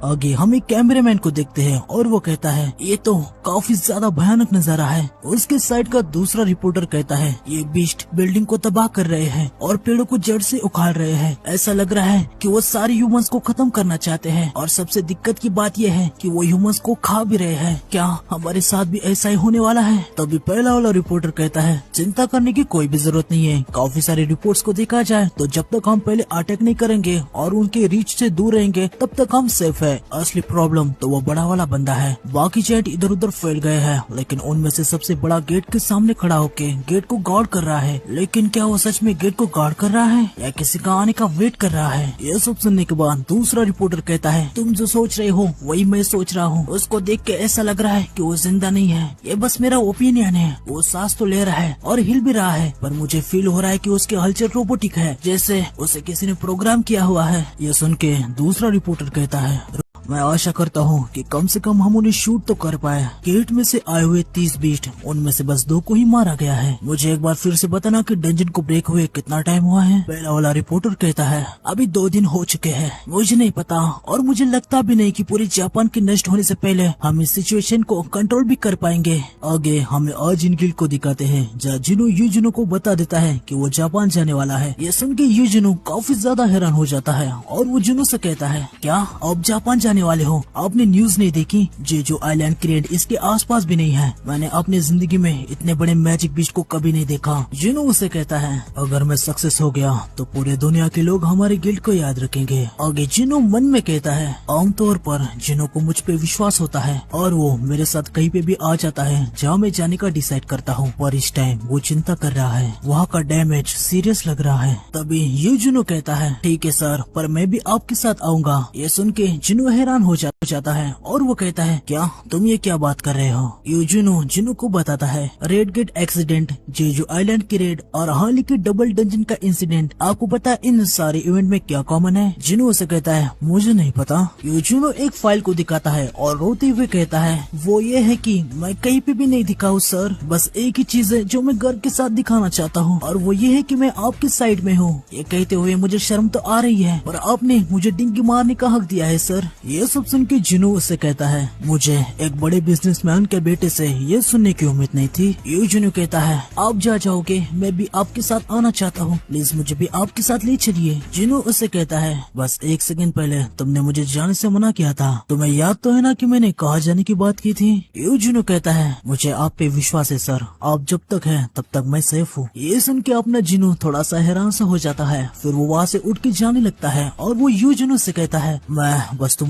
आगे हम एक कैमरामैन को देखते हैं और वो कहता है ये तो काफी ज्यादा भयानक नजारा है। उसके साइड का दूसरा रिपोर्टर कहता है ये बीस्ट बिल्डिंग को तबाह कर रहे हैं और पेड़ों को जड़ से उखाड़ रहे हैं। ऐसा लग रहा है कि वो सारे ह्यूमंस को खत्म करना चाहते हैं और सबसे दिक्कत की बात ये है कि वो ह्यूमंस को खा भी रहे हैं। क्या हमारे साथ भी ऐसा ही होने वाला है? तभी पहला वाला रिपोर्टर कहता है चिंता करने की कोई भी जरूरत नहीं है। काफी सारी रिपोर्ट्स को देखा जाए तो जब तक हम पहले अटैक नहीं करेंगे और उनके रीच से दूर रहेंगे तब तक हम सेफ है। असली प्रॉब्लम तो वो बड़ा वाला बंदा है। बाकी जेट इधर उधर फैल गए हैं लेकिन उनमें से सबसे बड़ा गेट के सामने खड़ा होके गेट को गार्ड कर रहा है। लेकिन क्या वो सच में गेट को गार्ड कर रहा है या किसी का आने का वेट कर रहा है? ये सब सुनने के बाद दूसरा रिपोर्टर कहता है तुम जो सोच रहे हो वही मैं सोच रहा हूँ। उसको देख के ऐसा लग रहा है कि वो जिंदा नहीं है। ये बस मेरा ओपिनियन है। वो सांस तो ले रहा है और हिल भी रहा है पर मुझे फील हो रहा है कि उसकी हलचल रोबोटिक है, जैसे उसे किसी ने प्रोग्राम किया हुआ है। ये सुन के दूसरा रिपोर्टर कहता है मैं आशा करता हूँ कि कम से कम हम उन्हें शूट तो कर पाए। गेट में से आए हुए 30 बीस्ट उनमें से बस 2 को ही मारा गया है। मुझे एक बार फिर से बताना कि डंजन को ब्रेक हुए कितना टाइम हुआ है? पहला वाला रिपोर्टर कहता है अभी 2 दिन हो चुके हैं। मुझे नहीं पता और मुझे लगता भी नहीं कि पूरे जापान के नष्ट होने से पहले हम इस सिचुएशन को कंट्रोल भी कर पाएंगे। आगे हमें आज इन गिल्ड को दिखाते हैं जहाँ जिनो यूजुनो को बता देता है कि वो जापान जाने वाला है। ये सुन के यूजुनो काफी ज्यादा हैरान हो जाता है और वो जिनो से कहता है क्या आप जापान जाने वाले हो? आपने न्यूज नहीं देखी? जो आइलैंड क्रेड इसके आसपास भी नहीं है। मैंने अपनी जिंदगी में इतने बड़े मैजिक बीस्ट को कभी नहीं देखा। जिनो उसे कहता है अगर मैं सक्सेस हो गया तो पूरे दुनिया के लोग हमारे गिल्ड को याद रखेंगे। आगे जिनो मन में कहता है आमतौर पर जिनो को मुझ पे विश्वास होता है और वो मेरे साथ कहीं पे भी आ जाता है जहाँ मैं जाने का डिसाइड करता हूँ। पर इस टाइम वो चिंता कर रहा है, वहाँ का डैमेज सीरियस लग रहा है। तभी यूजुनो कहता है ठीक है सर, पर मैं भी आपके साथ आऊंगा। ये सुन के जिनो हैरान हो जाता है और वो कहता है क्या तुम ये क्या बात कर रहे हो? यूजुनो जिनो को बताता है red gate accident, Jeju island की रेड और हाल ही के डबल डंजन का इंसिडेंट। आपको पता है इन सारे इवेंट में क्या कॉमन है? जिनो उसे कहता है मुझे नहीं पता। यूजुनो एक फाइल को दिखाता है और रोते हुए कहता है वो ये है कि मैं कहीं पे भी नहीं दिखाऊं सर, बस एक ही चीज है जो मैं गर्व के साथ दिखाना चाहता हूँ और वो ये है कि मैं आपकी साइड में हूँ। ये कहते हुए मुझे शर्म तो आ रही है पर आपने मुझे डिंगी मारने का हक दिया है सर। ये सब सुन के जिनो उससे कहता है मुझे एक बड़े बिजनेसमैन के बेटे से ये सुनने की उम्मीद नहीं थी। यूजुनो कहता है आप जा जाओगे, मैं भी आपके साथ आना चाहता हूँ, प्लीज मुझे भी आपके साथ ले चलिए। जिनो उससे कहता है बस 1 सेकंड पहले तुमने मुझे जाने से मना किया था, तुम्हें याद तो है ना कि मैंने कहाँ जाने की बात की थी? यूजुनो कहता है मुझे आप पे विश्वास है सर, आप जब तक है तब तक मैं सेफ हूँ। ये सुन के अपना जिनो थोड़ा सा हैरान सा हो जाता है। फिर वो वहाँ से उठ के जाने लगता है और वो यूजुनो से कहता है मैं बस तुम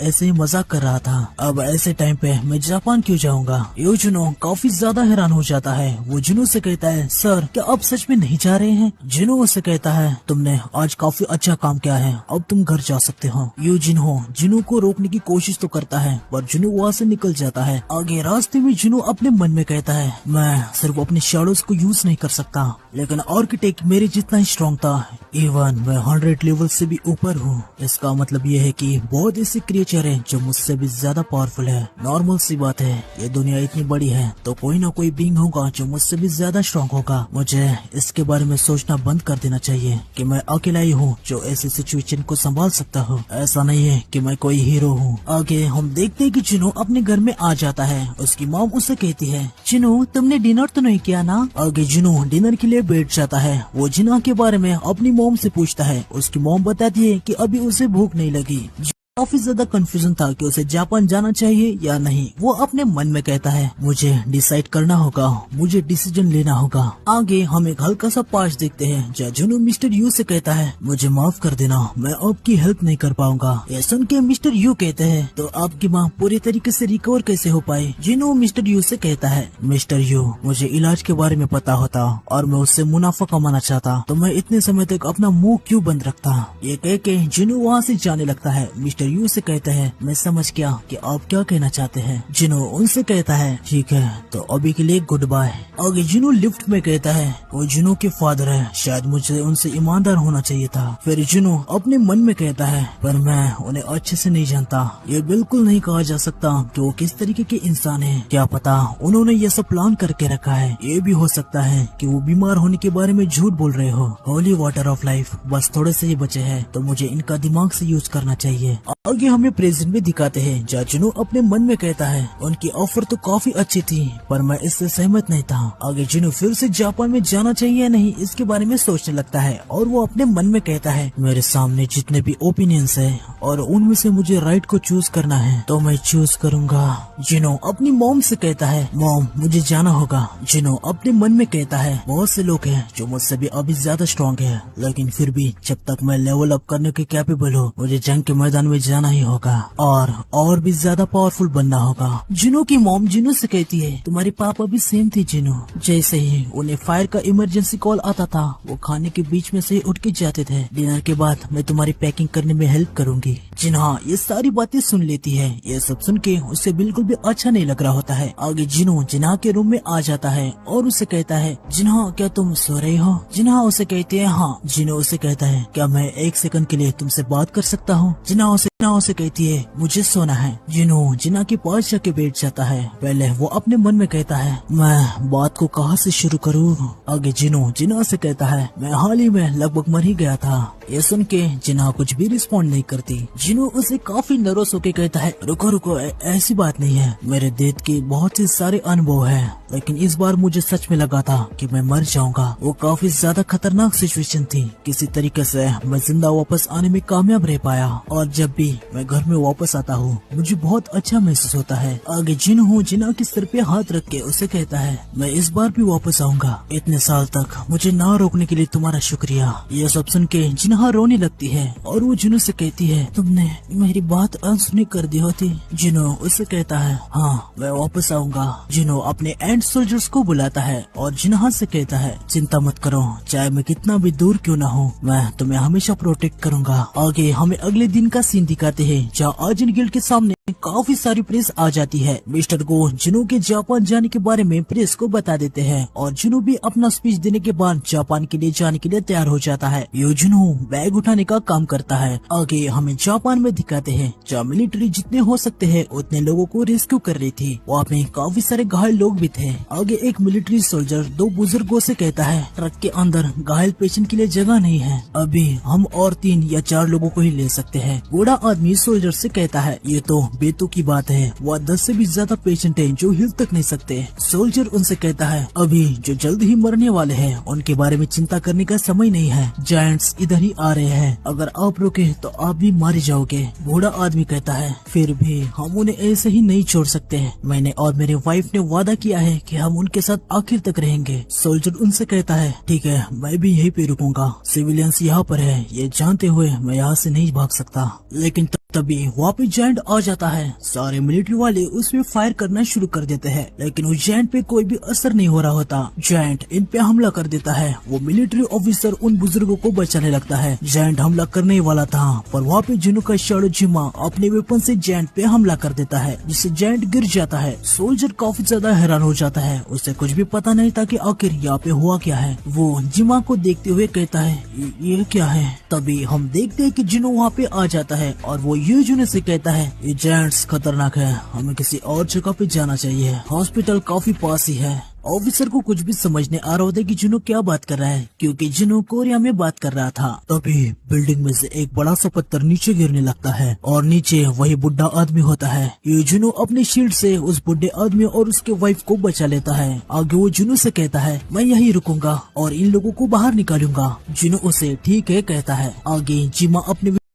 ऐसे ही मजाक कर रहा था, अब ऐसे टाइम पे मैं जापान क्यों जाऊंगा? यूजुनो काफी ज्यादा हैरान हो जाता है। वो जिनो से कहता है सर क्या आप सच में नहीं जा रहे हैं? जिनो उससे कहता है तुमने आज काफी अच्छा काम किया है, अब तुम घर जा सकते हो। यूजिनो जिनो को रोकने की कोशिश तो करता है पर जिनो वहाँ से निकल जाता है। आगे रास्ते में जिनो अपने मन में कहता है मैं सिर्फ अपने शैडोज को यूज नहीं कर सकता, लेकिन आर्किटेक्ट मेरे जितना ही स्ट्रॉन्ग था। इवन मैं 100 लेवल से भी ऊपर हूँ। इसका मतलब ये है कि बहुत ऐसे क्रिएचर है जो मुझसे भी ज्यादा पावरफुल है। नॉर्मल सी बात है, ये दुनिया इतनी बड़ी है तो कोई ना कोई बीइंग होगा जो मुझसे भी ज्यादा स्ट्रॉन्ग होगा। मुझे इसके बारे में सोचना बंद कर देना चाहिए कि मैं अकेला ही हूँ जो ऐसी सिचुएशन को संभाल सकता हूँ। ऐसा नहीं है कि मैं कोई हीरो हूँ। आगे हम देखते हैं कि जिनो अपने घर में आ जाता है। उसकी मॉम उसे कहती है जिनो तुमने डिनर तो नहीं किया ना? आगे जिनो डिनर के लिए बैठ जाता है। वो जिना के बारे में अपनी मॉम से पूछता है। उसकी मॉम बताती है कि अभी उसे भूख नहीं लगी। काफी ज्यादा कंफ्यूजन था कि उसे जापान जाना चाहिए या नहीं। वो अपने मन में कहता है मुझे डिसाइड करना होगा, मुझे डिसीजन लेना होगा। आगे हम एक हल्का सा पास देखते हैं जहाँ जिनो मिस्टर यू से कहता है मुझे माफ कर देना, मैं आपकी हेल्प नहीं कर पाऊंगा। ये सुन के मिस्टर यू कहते हैं तो आपकी माँ पूरी तरीके से रिकवर कैसे हो पाई? जिनो मिस्टर यू से कहता है मिस्टर यू मुझे इलाज के बारे में पता होता और मैं उससे मुनाफा कमाना चाहता तो मैं इतने समय तक अपना मुँह क्यों बंद रखता? ये कह के जिनो वहाँ से जाने लगता है। मिस्टर यू से कहते हैं मैं समझ गया कि आप क्या कहना चाहते हैं। जिनो उनसे कहता है ठीक है तो अभी के लिए गुड बाय। आगे जिनो लिफ्ट में कहता है वो जिनो के फादर है, शायद मुझे उनसे ईमानदार होना चाहिए था। फिर जिनो अपने मन में कहता है पर मैं उन्हें अच्छे से नहीं जानता, ये बिल्कुल नहीं कहा जा सकता कि वो किस तरीके के इंसान है। क्या पता उन्होंने ये सब प्लान करके रखा है। ये भी हो सकता है कि वो बीमार होने के बारे में झूठ बोल रहे हो। होली वाटर ऑफ लाइफ बस थोड़े से ही बचे हैं तो मुझे इनका दिमाग से यूज करना चाहिए। आगे हमें प्रेजेंट में दिखाते हैं जहाँ जिनो अपने मन में कहता है उनकी ऑफर तो काफी अच्छी थी पर मैं इससे सहमत नहीं था। आगे जिनो फिर से जापान में जाना चाहिए या नहीं इसके बारे में सोचने लगता है और वो अपने मन में कहता है मेरे सामने जितने भी ओपिनियंस है और उनमें से मुझे राइट को चूज करना है तो मैं चूज करूंगा। जिनो अपनी मॉम से कहता है मॉम मुझे जाना होगा। जिनो अपने मन में कहता है बहुत से लोग हैं जो मुझसे भी अभी ज्यादा स्ट्रॉन्ग है लेकिन फिर भी जब तक मैं लेवल अप करने के कैपेबल हूँ मुझे जंग के मैदान में जाना ही होगा और भी ज्यादा पावरफुल बनना होगा। जिनो की मॉम जिनो से कहती है तुम्हारे पापा भी सेम थे जिनो। जैसे ही उन्हें फायर का इमरजेंसी कॉल आता था वो खाने के बीच में से उठ के जाते थे। डिनर के बाद मैं तुम्हारी पैकिंग करने में हेल्प करूंगी। जिन्हा ये सारी बातें सुन लेती है। ये सब सुन के उसे बिल्कुल भी अच्छा नहीं लग रहा होता है। आगे जिनो जिन्हा के रूम में आ जाता है और उसे कहता है जिन्हा क्या तुम सो रहे हो। जिन्हा उसे कहती है हाँ। जिनो उसे कहता है क्या मैं एक सेकंड के लिए तुमसे बात कर सकता हूँ। जिन्हा उसे कहती है मुझे सोना है। जिनो जिन्हा के पास जाके बैठ जाता है। पहले वो अपने मन में कहता है मैं बात को कहाँ से शुरू करूँ। आगे जिनो जिन्हा से कहता है मैं हाल ही में लगभग मर ही गया था। ये सुन के जिन्हा कुछ भी रिस्पॉन्ड नहीं करती। जिनो उसे काफी नर्वस होके कहता है रुको ऐसी बात नहीं है। मेरे डेथ के बहुत से सारे अनुभव है लेकिन इस बार मुझे सच में लगा था कि मैं मर जाऊंगा। वो काफी ज्यादा खतरनाक सिचुएशन थी। किसी तरीके से मैं जिंदा वापस आने में कामयाब रह पाया और जब भी मैं घर में वापस आता हूँ मुझे बहुत अच्छा महसूस होता है। आगे जिनो जिन्हा के सिर पे हाथ रख के उसे कहता है मैं इस बार भी वापस आऊंगा। इतने साल तक मुझे ना रोकने के लिए तुम्हारा शुक्रिया। ये सब सुन के जिन्हा रोने लगती है और वो जिनो से कहती है तुमने मेरी बात अनसुनी कर दी होती। जिनो उससे कहता है हाँ मैं वापस आऊंगा। जिनो अपने एंड सोल्जर्स को बुलाता है और जिन्हा से कहता है चिंता मत करो चाहे मैं कितना भी दूर क्यों ना हूँ मैं तुम्हें हमेशा प्रोटेक्ट करूंगा। आगे हमें अगले दिन का सीन दिखाते हैं जहाँ अर्जुन गिल्ड के सामने काफी सारी प्रेस आ जाती है। मिस्टर गो जिनो के जापान जाने के बारे में प्रेस को बता देते हैं और जिनो भी अपना स्पीच देने के बाद जापान के लिए जाने के लिए तैयार हो जाता है। यो जिनो बैग उठाने का काम करता है। आगे हमें जापान में दिखाते हैं जहाँ मिलिट्री जितने हो सकते हैं उतने लोगों को रेस्क्यू कर रही थी। वहाँ पे काफी सारे घायल लोग भी थे। आगे एक मिलिट्री सोल्जर दो बुजुर्गों से कहता है ट्रक के अंदर घायल पेशेंट के लिए जगह नहीं है, अभी हम और 3 या 4 लोगों को ही ले सकते हैं। बूढ़ा आदमी सोल्जर से कहता है ये तो बेतु की बात है, वह 10 से भी ज्यादा पेशेंट हैं जो हिल तक नहीं सकते। सोल्जर उनसे कहता है अभी जो जल्द ही मरने वाले हैं उनके बारे में चिंता करने का समय नहीं है, जायंट्स इधर ही आ रहे हैं, अगर आप रुके तो आप भी मारे जाओगे। बूढ़ा आदमी कहता है फिर भी हम उन्हें ऐसे ही नहीं छोड़ सकते, मैंने और मेरे वाइफ ने वादा किया है कि हम उनके साथ आखिर तक रहेंगे। सोल्जर उनसे कहता है ठीक है मैं भी यहीं पे रुकूंगा, सिविलियंस यहाँ पर है ये जानते हुए मैं यहाँ से नहीं भाग सकता। लेकिन तभी वहाँ पे जायंट आ जाता है। सारे मिलिट्री वाले उसमें फायर करना शुरू कर देते हैं लेकिन उस जायंट पे कोई भी असर नहीं हो रहा होता। जायंट इन पे हमला कर देता है। वो मिलिट्री ऑफिसर उन बुजुर्गों को बचाने लगता है। जायंट हमला करने वाला था पर वहाँ पे जिनो का शैडो जिमा अपने वेपन से जायंट पे हमला कर देता है जिससे जायंट गिर जाता है। सोल्जर काफी ज्यादा हैरान हो जाता है, उसे कुछ भी पता नहीं था कि आखिर यहाँ पे हुआ क्या है। वो जिमा को देखते हुए कहता है ये क्या है। तभी हम देखते हैं कि जिनो वहाँ पे आ जाता है और वो ये जिनो से कहता है ये जायंट्स खतरनाक है, हमें किसी और जगह पे जाना चाहिए, हॉस्पिटल काफी पास ही है। ऑफिसर को कुछ भी समझने आ रहा होता कि जिनो क्या बात कर रहा है क्योंकि जिनो कोरिया में बात कर रहा था। तभी बिल्डिंग में से एक बड़ा सा पत्थर नीचे गिरने लगता है और नीचे वही बुढ़ा आदमी होता है। ये जिनो अपने शील्ड से उस बुढ़े आदमी और उसके वाइफ को बचा लेता है। आगे वो जिनो से कहता है मैं यहीं रुकूंगा और इन लोगों को बाहर निकालूंगा। जिनो उसे ठीक है कहता है। आगे जिमा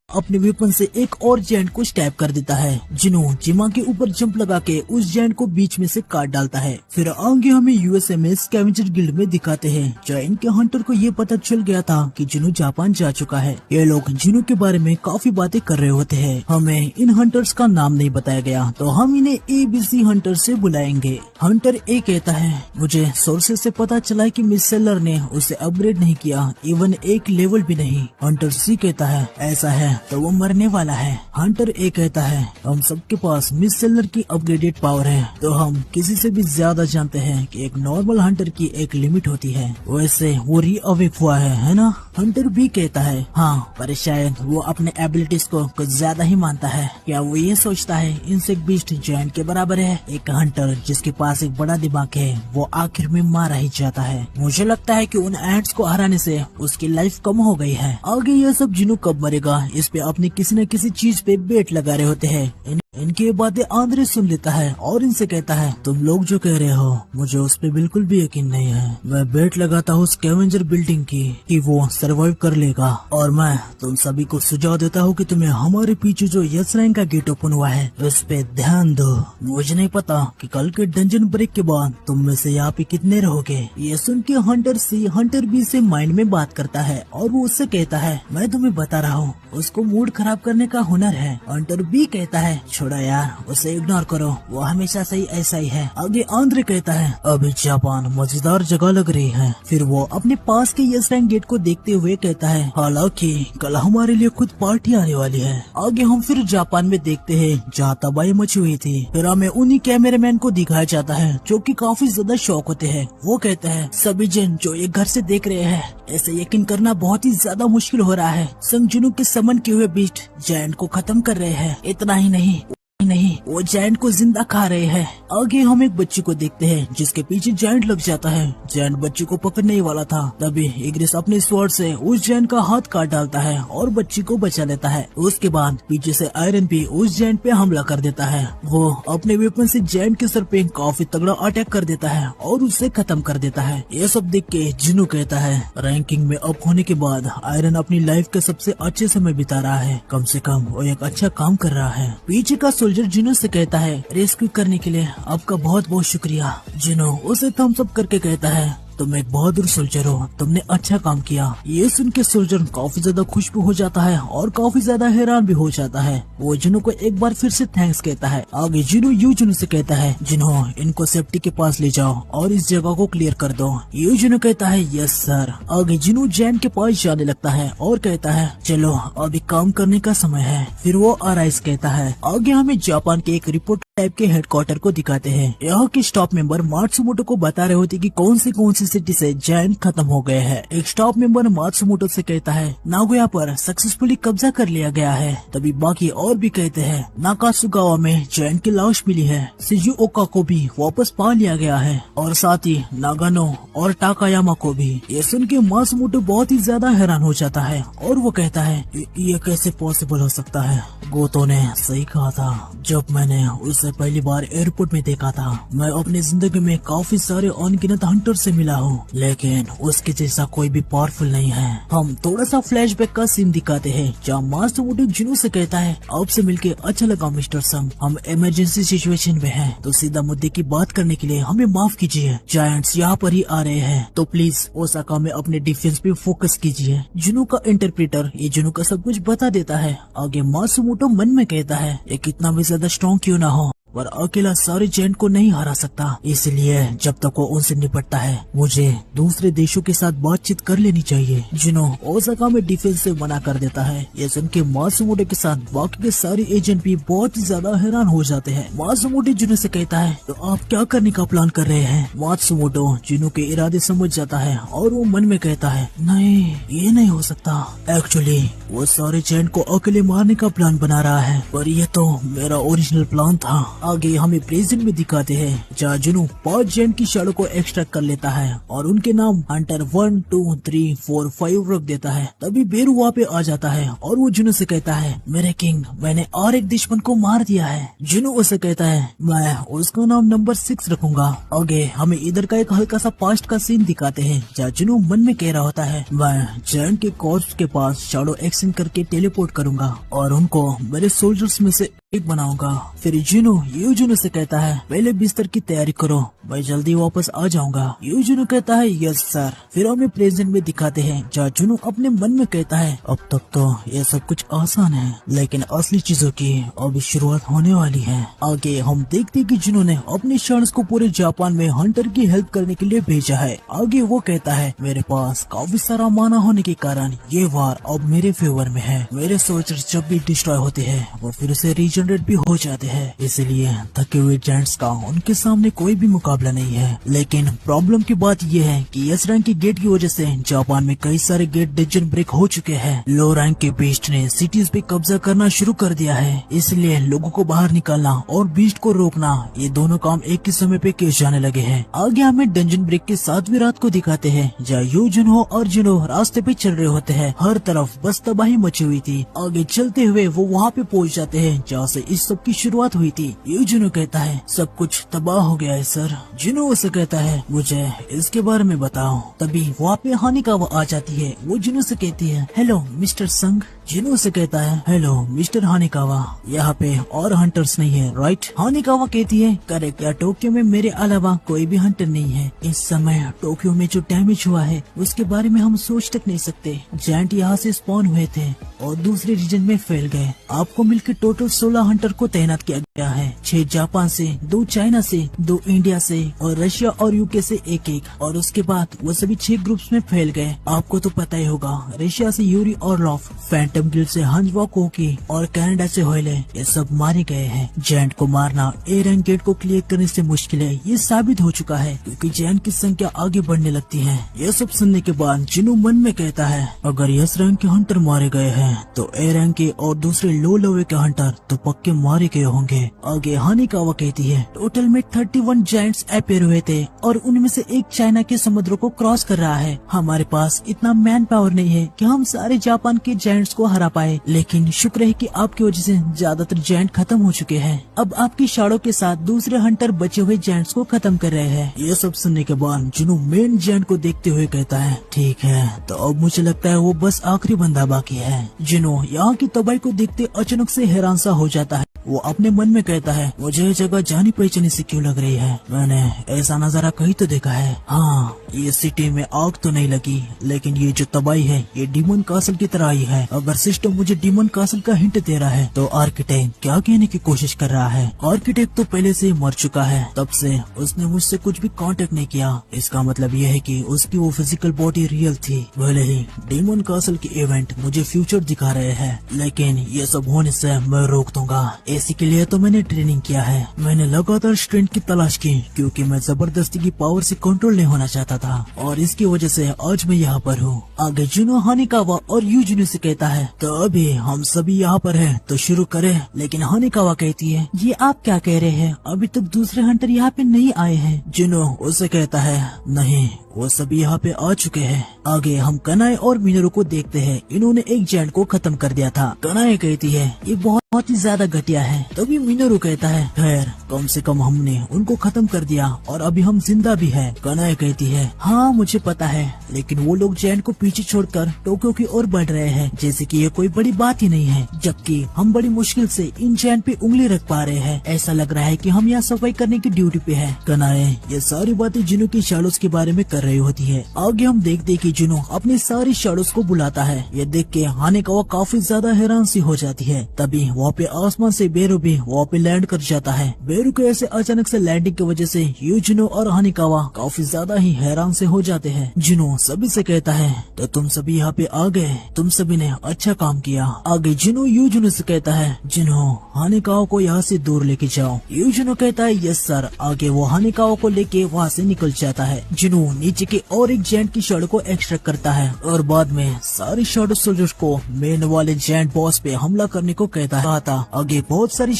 अपने वेपन से एक और जायंट को स्टैब कर देता है। जिनो जिमा के ऊपर जंप लगा के उस जायंट को बीच में से काट डालता है। फिर आगे हमें यूएसएमएस स्कैवेंजर गिल्ड में दिखाते हैं जहाँ इनके हंटर को ये पता चल गया था कि जिनो जापान जा चुका है। ये लोग जिनो के बारे में काफी बातें कर रहे होते हैं। हमें इन हंटर्स का नाम नहीं बताया गया तो हम इन्हें ABC हंटर से बुलाएंगे। हंटर ए कहता है मुझे सोर्सेज से पता चला कि मिस सेलर ने उसे अपग्रेड नहीं किया, इवन एक लेवल भी नहीं। हंटर सी कहता है ऐसा है तो वो मरने वाला है। हंटर ए कहता है हम सबके पास मिस सेलर की अपग्रेडेड पावर है तो हम किसी से भी ज्यादा जानते हैं कि एक नॉर्मल हंटर की एक लिमिट होती है, वैसे वो रीअवेक हुआ है ना। हंटर भी कहता है हाँ पर शायद वो अपने एबिलिटीज को कुछ ज्यादा ही मानता है। क्या वो ये सोचता है इंसेक्ट बीस्ट जायंट के बराबर है। एक हंटर जिसके पास एक बड़ा दिमाग है वो आखिर में मारा ही जाता है। मुझे लगता है कि उन एंट्स को हराने से उसकी लाइफ कम हो गई है। आगे ये सब जिनो कब मरेगा इस पे अपनी किसी न किसी चीज पे बेट लगा रहे होते हैं। इनकी बातें आंद्रे सुन लेता है और इनसे कहता है, तुम लोग जो कह रहे हो मुझे उस पे बिल्कुल भी यकीन नहीं है। मैं बेट लगाता हूँ स्कैवेंजर बिल्डिंग की कि वो सरवाइव कर लेगा, और मैं तुम सभी को सुझाव देता हूँ कि तुम्हें हमारे पीछे जो यस रैंक का गेट ओपन हुआ है उस पे ध्यान दो। मुझे नहीं पता कि कल के डंजन ब्रेक के बाद तुम में से यहाँ पे कितने रहोगे। ये सुन के हंटर बी से माइंड में बात करता है और वो उससे कहता है, मैं तुम्हें बता रहा हूँ उसको मूड खराब करने का हुनर है। हंटर बी कहता है, छोड़ा यार, उसे इग्नोर करो, वो हमेशा से ही ऐसा ही है। आगे आंद्रे कहता है, अभी जापान मजेदार जगह लग रही है। फिर वो अपने पास के यस रैंक गेट को देखते हुए कहता है, हालांकि कल हमारे लिए खुद पार्टी आने वाली है। आगे हम फिर जापान में देखते हैं जहाँ तबाही मची हुई थी। फिर हमें उन्हीं कैमरामैन को दिखाया जाता है जो कि काफी ज्यादा शौक होते हैं। वो कहते हैं, सभी जन जो ये घर से देख रहे हैं, ऐसे यकीन करना बहुत ही ज्यादा मुश्किल हो रहा है। संगजुनु के समन किए हुए बीस्ट जायंट को खत्म कर रहे हैं। इतना ही नहीं, वो जायंट को जिंदा खा रहे हैं। आगे हम एक बच्ची को देखते हैं जिसके पीछे जायंट लग जाता है। जायंट बच्ची को पकड़ने ही वाला था, तभी इग्रिस अपने स्वॉर्ड से उस जायंट का हाथ काट डालता है और बच्ची को बचा लेता है। उसके बाद पीछे से आयरन भी उस जायंट पे हमला कर देता है। वो अपने वेपन से जायंट के सर पे काफी तगड़ा अटैक कर देता है और उसे खत्म कर देता है। ये सब देख के जिनु कहता है, रैंकिंग में अप होने के बाद आयरन अपनी लाइफ के सबसे अच्छे समय बिता रहा है। कम से कम वो एक अच्छा काम कर रहा है। पीछे का सोल्जर जिनो से कहता है, रेस्क्यू करने के लिए आपका बहुत बहुत शुक्रिया। जिनो उसे थम्स अप करके कहता है, तुम एक बहादुर सोल्जर हो, तुमने अच्छा काम किया। ये सुन के सोल्जर काफी ज्यादा खुश भी हो जाता है और काफी ज्यादा हैरान भी हो जाता है। वो जिनो को एक बार फिर से थैंक्स कहता है। आगे जिनो यूजुनो से कहता है, जिनो इनको सेफ्टी के पास ले जाओ और इस जगह को क्लियर कर दो। यूजुनो कहता है, यस सर। आगे जिनो जैन के पास जाने लगता है और कहता है, चलो अभी काम करने का समय है। फिर वो आराइस कहता है। आगे हमें जापान के एक रिपोर्ट टाइप के हेडक्वार्टर को दिखाते हैं। यहाँ के स्टाफ मेंबर मात्सुमोटो को बता रहे होते कि कौन सी सिटी से जायंट खत्म हो गए हैं। एक स्टाफ मेंबर मात्सुमोटो से कहता है, नागोया पर सक्सेसफुली कब्जा कर लिया गया है। तभी बाकी और भी कहते हैं, नाकासुगावा में जायंट की लाश मिली है। शिजुओका को भी वापस पा लिया गया है और साथ ही नागानो और टाकायामा को भी। ये सुन के मात्सुमोटो बहुत ही ज्यादा हैरान हो जाता है और वो कहता है, ये कैसे पॉसिबल हो सकता है। गोतो ने सही कहा था जब मैंने उसे पहली बार एयरपोर्ट में देखा था। मैं अपनी जिंदगी में काफी सारे अनगिनत हंटर से मिला हूँ, लेकिन उसके जैसा कोई भी पावरफुल नहीं है। हम थोड़ा सा फ्लैशबैक का सीन दिखाते हैं जहाँ मात्सुमोटो जिनो से कहता है, आपसे मिलके अच्छा लगा मिस्टर सम। हम इमरजेंसी सिचुएशन में हैं, तो सीधा मुद्दे की बात करने के लिए हमें माफ कीजिए। जायंट्स यहाँ पर ही आ रहे हैं, तो प्लीज ओसाका में अपने डिफेंस पे फोकस कीजिए। जिनो का इंटरप्रेटर ये जिनो का सब कुछ बता देता है। आगे मात्सुमोटो मन में कहता है, ये कितना भी ज्यादा स्ट्रॉन्ग क्यों ना हो, पर अकेला सारे जायंट को नहीं हरा सकता। इसलिए जब तक वो उनसे निपटता है, मुझे दूसरे देशों के साथ बातचीत कर लेनी चाहिए। जिनो ओसाका में डिफेंस से मना कर देता है। ये सुन के मात्सुमोटो के साथ बाकी के सारे एजेंट भी बहुत ही ज्यादा हैरान हो जाते हैं। मात्सुमोटो जिनो से कहता है, तो आप क्या करने का प्लान कर रहे हैं। मात्सुमोटो जिनो के इरादे समझ जाता है और वो मन में कहता है, नहीं ये नहीं हो सकता। एक्चुअली वो सारे जायंट को अकेले मारने का प्लान बना रहा है, पर ये तो मेरा ओरिजिनल प्लान था। आगे हमें प्रेजेंट में दिखाते हैं जहाँ जिनो 5 जायंट की शैडो को एक्सट्रैक्ट कर लेता है और उनके नाम हंटर 1, 2, 3, 4, 5 रख देता है। तभी बेरू वहाँ पे आ जाता है और वो जिनो से कहता है, मेरे किंग मैंने और एक दुश्मन को मार दिया है। जिनो उसे कहता है, मैं उसका नाम नंबर 6 रखूंगा। आगे हमें इधर का एक हल्का सा पास्ट का सीन दिखाते हैं जहाँ जिनो मन में कह रहा होता है, मैं जायंट के कॉर्प्स के पास शैडो एक्सचेंज करके टेलीपोर्ट करूंगा और उनको मेरे सोल्जर्स में से एक बनाऊंगा। फिर जिनो यूजुनो से कहता है, पहले बिस्तर की तैयारी करो, मैं जल्दी वापस आ जाऊंगा। यूजुनो कहता है, यस सर। फिर हमें प्रेजेंट में दिखाते हैं जहाँ जुनो अपने मन में कहता है, अब तक तो ये सब कुछ आसान है, लेकिन असली चीजों की अभी शुरुआत होने वाली है। आगे हम देखते कि जुनो ने अपने शर्ट्स को पूरे जापान में हंटर की हेल्प करने के लिए भेजा है। आगे वो कहता है, मेरे पास काफी सारा माना होने के कारण ये वार अब मेरे फेवर में है। मेरे सोल्जर्स जब भी डिस्ट्रॉय होते हैं वो फिर से रीजन रीजनरेट भी हो जाते हैं। इसलिए थके हुए जेंट्स का उनके सामने कोई भी मुकाबला नहीं है। लेकिन प्रॉब्लम की बात यह है कि एस रैंक की गेट की वजह से जापान में कई सारे गेट डिवीजन ब्रेक हो चुके हैं। लो रैंक के बीस्ट ने सिटीज पे कब्जा करना शुरू कर दिया है। इसलिए लोगों को बाहर निकालना और बीस्ट को रोकना, ये दोनों काम एक ही समय पे किए जाने लगे हैं। आगे हमें डंजन ब्रेक के 7वीं रात को दिखाते हैं, जहाँ यूजुनो और जिनो रास्ते पे चल रहे होते हैं। हर तरफ बस तबाही मची हुई थी। आगे चलते हुए वो वहाँ पे पहुँच जाते हैं जहाँ से इस सब की शुरुआत हुई थी। यूजुनो कहता है सब कुछ तबाह हो गया है सर। जिनो उसे कहता है मुझे इसके बारे में बताओ। तभी वहाँ पे हानिकावा आ जाती है। वो जिनो से कहती है हेलो मिस्टर संग। जिनो से कहता है हेलो मिस्टर हानिकावा, यहाँ पे और हंटर्स नहीं है राइट? हानिकावा कहती है करेक्ट, या टोक्यो में मेरे अलावा कोई भी हंटर नहीं है। इस समय टोक्यो में जो डैमेज हुआ है उसके बारे में हम सोच तक नहीं सकते। जायंट यहाँ से स्पॉन हुए थे और दूसरे रीजन में फैल गए। आपको मिलकर टोटल 16 हंटर को तैनात किया गया है। 6 जापान से, 2 चाइना से, 2 इंडिया से और रशिया और यूके से एक। और उसके बाद वो सभी 6 ग्रुप्स में फैल गए। आपको तो पता ही होगा, रशिया से यूरी और लॉफ, फैंटम गिल्ड से हंजवा कोकी और कनाडा से होइले, ये सब मारे गए हैं। जायंट को मारना ए रैंक गेट को क्लियर करने से मुश्किल है, ये साबित हो चुका है, क्योंकि जायंट की संख्या आगे बढ़ने लगती है। ये सब सुनने के बाद जिनो मन में कहता है अगर एस रैंक के हंटर मारे गए हैं तो ए रैंक के और दूसरे लो लेवल के हंटर तो पक्के मारे गए होंगे। आगे हानिकावा कहती है टोटल में 31 जायंट्स अपेयर हुए थे और उनमें से एक चाइना के समुद्रों को क्रॉस कर रहा है। हमारे पास इतना मैन पावर नहीं है कि हम सारे जापान के जायंट्स को हरा पाए, लेकिन शुक्र है कि आपकी वजह से ज्यादातर जायंट खत्म हो चुके हैं। अब आपकी शाडो के साथ दूसरे हंटर बचे हुए जायंट्स को खत्म कर रहे हैं। ये सब सुनने के बाद जिनो मेन जायंट को देखते हुए कहता है ठीक है, तो अब मुझे लगता है वो बस आखिरी बंदा बाकी है। जिनो यहाँ की तबाही को देखते अचानक से हैरान सा हो जाता है। वो अपने मन में कहता है मुझे ये जगह जानी पहचानी सी क्यों लग रही है, मैंने ऐसा नजारा कहीं तो देखा है। हाँ, ये सिटी में आग तो नहीं लगी, लेकिन ये जो तबाही है ये डीमन कासल की तरह ही है। अगर सिस्टम मुझे डीमन कासल का हिंट दे रहा है तो आर्किटेक्ट क्या कहने की कोशिश कर रहा है? आर्किटेक्ट तो पहले से मर चुका है, तब से उसने मुझसे कुछ भी कांटेक्ट नहीं किया। इसका मतलब ये है कि उसकी वो फिजिकल बॉडी रियल थी। भले ही डीमन कासल के इवेंट मुझे फ्यूचर दिखा रहे हैं, लेकिन ये सब होने से मैं रोक दूंगा। इसी के लिए तो मैंने ट्रेनिंग किया है। मैंने लगातार स्ट्रेंथ की तलाश की, क्योंकि मैं जबरदस्ती की पावर से कंट्रोल नहीं होना चाहता था, और इसकी वजह से आज मैं यहाँ पर हूँ। आगे जिनो हानिकावा और यूजिनो से कहता है तो अभी हम सभी यहाँ पर हैं, तो शुरू करें। लेकिन हानिकावा कहती है ये आप क्या कह रहे हैं, अभी तक दूसरे हंटर यहाँ पे नहीं आए हैं। जिनो उसे कहता है नहीं, वो सभी यहाँ पे आ चुके हैं। आगे हम कनाए और मिनोरू को देखते हैं। इन्होंने एक जायंट को खत्म कर दिया था। कनाए कहती है ये बहुत ही ज्यादा घटिया है। तभी मिनोरू कहता है खैर, कम से कम हमने उनको खत्म कर दिया और अभी हम जिंदा भी हैं। कनाए कहती है हाँ मुझे पता है, लेकिन वो लोग जायंट को पीछे छोड़कर टोक्यो की ओर बढ़ रहे हैं, जैसे कि ये कोई बड़ी बात ही नहीं है, जबकि हम बड़ी मुश्किल से इन जायंट पे उंगली रख पा रहे हैं। ऐसा लग रहा है कि हम यहाँ सफाई करने की ड्यूटी पे है। कनाए ये सारी बातें जिनो की शैडोज के बारे में कर रही होती है। आगे हम देखते कि जिनो अपनी सारी शैडोज को बुलाता है। ये देख के हानिकावा काफी ज्यादा हैरान सी हो जाती है। तभी वहाँ पे आसमान से बेरू भी वहाँ पे लैंड कर जाता है। बेरू के ऐसे अचानक से लैंडिंग की वजह से यूजिनो और हानिकावा काफी ज्यादा ही हैरान से हो जाते हैं। जिनो सभी से कहता है तो तुम सभी यहाँ पे आ गए, तुम सभी ने अच्छा काम किया। आगे जिनो यूजिनो से कहता है जिनो हानिकावा को यहाँ से दूर लेके जाओ। यूजिनो कहता है यस सर। आगे वो हानिकावा को लेके वहाँ से निकल जाता है। जिनो नीचे के और एक जायंट की शैडो को एक्सट्रैक्ट करता है और बाद में सारी शैडो सोल्जर्स को मेन वाले जायंट बॉस पे हमला करने को कहता है। आगे बहुत सारी